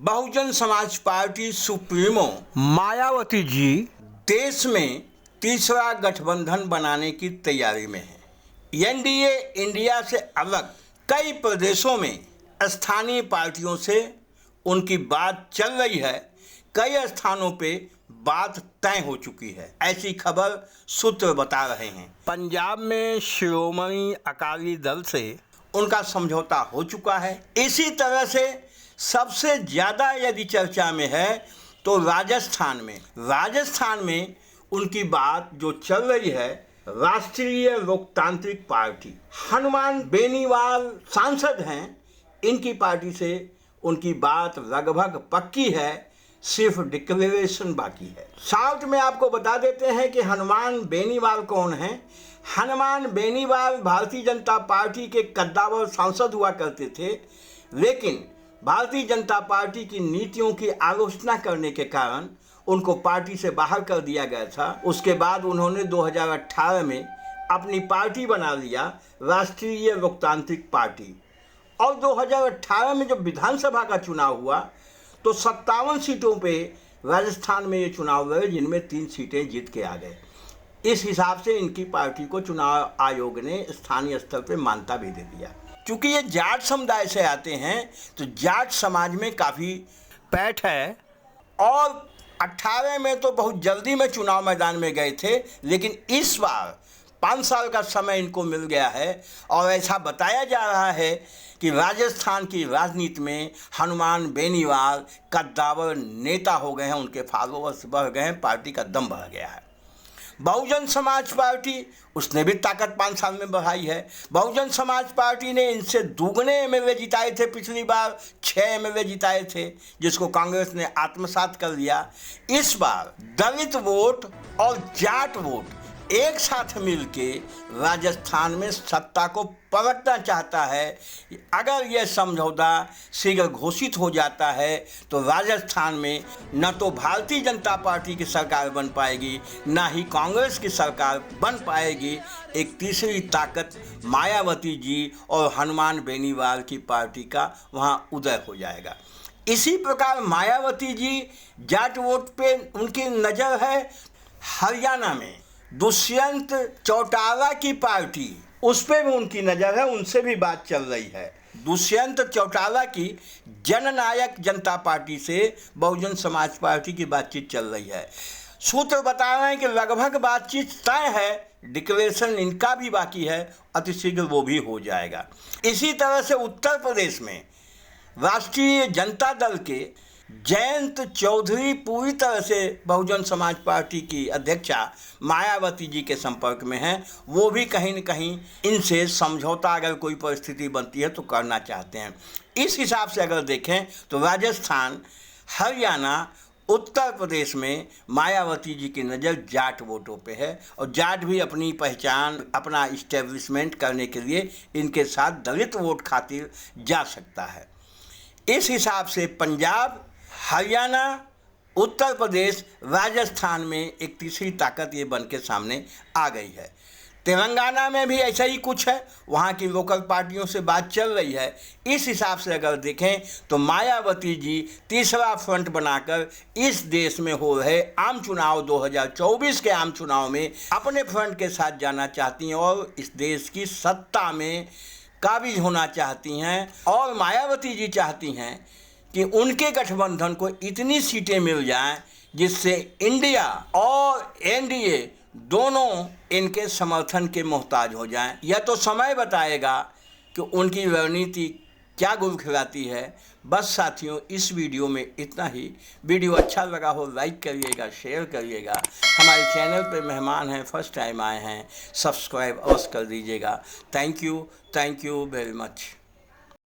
Bahujan Samaj party supremo Mayawati ji देश में तीसरा गठबंधन बनाने की तैयारी में है। एनडीए इंडिया से अलग कई प्रदेशों में स्थानीय पार्टियों से उनकी बात चल रही है। कई स्थानों पे बात तय हो चुकी है, ऐसी खबर सूत्र बता रहे हैं। पंजाब में श्रोमणी अकाली दल से उनका समझौता हो चुका है। इसी तरह से सबसे ज़्यादा यदि चर्चा में है तो राजस्थान में उनकी बात जो चल रही है, राष्ट्रीय लोकतांत्रिक पार्टी, हनुमान बेनीवाल सांसद हैं, इनकी पार्टी से उनकी बात लगभग पक्की है, सिर्फ डिक्लेरेशन बाकी है। साउथ में आपको बता देते हैं कि हनुमान बेनीवाल कौन है। हनुमान बेनीवाल भारतीय जनता पार्टी के कद्दावर सांसद हुआ करते थे, लेकिन भारतीय जनता पार्टी की नीतियों की आलोचना करने के कारण उनको पार्टी से बाहर कर दिया गया था। उसके बाद उन्होंने 2018 में अपनी पार्टी बना लिया, राष्ट्रीय लोकतांत्रिक पार्टी। और 2018 में जब विधानसभा का चुनाव हुआ तो 57 सीटों पे राजस्थान में ये चुनाव लड़े, जिनमें 3 सीटें जीत के आ गए। इस हिसाब से इनकी पार्टी को चुनाव आयोग ने स्थानीय स्तर पे मान्यता भी दे दिया। चूँकि ये जाट समुदाय से आते हैं तो जाट समाज में काफ़ी पैठ है, और 18 में तो बहुत जल्दी में चुनाव मैदान में गए थे, लेकिन इस बार 5 साल का समय इनको मिल गया है। और ऐसा बताया जा रहा है कि राजस्थान की राजनीति में हनुमान बेनीवाल कद्दावर नेता हो गए हैं, उनके फॉलोअर्स बढ़ गए हैं, पार्टी का दम बढ़ गया है। बहुजन समाज पार्टी, उसने भी ताकत 5 साल में बढ़ाई है। बहुजन समाज पार्टी ने इनसे दुगने एमएलए जिताए थे, पिछली बार 6 एमएलए जिताए थे, जिसको कांग्रेस ने आत्मसात कर लिया। इस बार दलित वोट और जाट वोट एक साथ मिलके राजस्थान में सत्ता को पलटना चाहता है। अगर यह समझौता शीघ्र घोषित हो जाता है तो राजस्थान में न तो भारतीय जनता पार्टी की सरकार बन पाएगी, न ही कांग्रेस की सरकार बन पाएगी। एक तीसरी ताकत मायावती जी और हनुमान बेनीवाल की पार्टी का वहाँ उदय हो जाएगा। इसी प्रकार मायावती जी जाट वोट पे उनकी नज़र है। हरियाणा में दुष्यंत चौटाला की पार्टी, उस पर भी उनकी नज़र है, उनसे भी बात चल रही है। दुष्यंत चौटाला की जननायक जनता पार्टी से बहुजन समाज पार्टी की बातचीत चल रही है। सूत्र बता रहे हैं कि लगभग बातचीत तय है, डिक्लेरेशन इनका भी बाकी है, अतिशीघ्र वो भी हो जाएगा। इसी तरह से उत्तर प्रदेश में राष्ट्रीय जनता दल के जयंत चौधरी पूरी तरह से बहुजन समाज पार्टी की अध्यक्षा मायावती जी के संपर्क में हैं। वो भी कहीं न कहीं इनसे समझौता अगर कोई परिस्थिति बनती है तो करना चाहते हैं। इस हिसाब से अगर देखें तो राजस्थान, हरियाणा, उत्तर प्रदेश में मायावती जी की नज़र जाट वोटों पे है, और जाट भी अपनी पहचान, अपना इस्टेब्लिशमेंट करने के लिए इनके साथ दलित वोट खातिर जा सकता है। इस हिसाब से पंजाब, हरियाणा, उत्तर प्रदेश, राजस्थान में एक तीसरी ताकत ये बन के सामने आ गई है। तेलंगाना में भी ऐसा ही कुछ है, वहाँ की लोकल पार्टियों से बात चल रही है। इस हिसाब से अगर देखें तो मायावती जी तीसरा फ्रंट बनाकर इस देश में हो रहे आम चुनाव 2024 के आम चुनाव में अपने फ्रंट के साथ जाना चाहती हैं और इस देश की सत्ता में काबिज होना चाहती हैं। और मायावती जी चाहती हैं कि उनके गठबंधन को इतनी सीटें मिल जाएं जिससे इंडिया और एनडीए दोनों इनके समर्थन के मोहताज हो जाएं। यह तो समय बताएगा कि उनकी रणनीति क्या गुल खिलाती है। बस साथियों, इस वीडियो में इतना ही। वीडियो अच्छा लगा हो लाइक करिएगा, शेयर करिएगा। हमारे चैनल पे मेहमान हैं, फर्स्ट टाइम आए हैं, सब्सक्राइब अवश्य कर दीजिएगा। Thank you very much.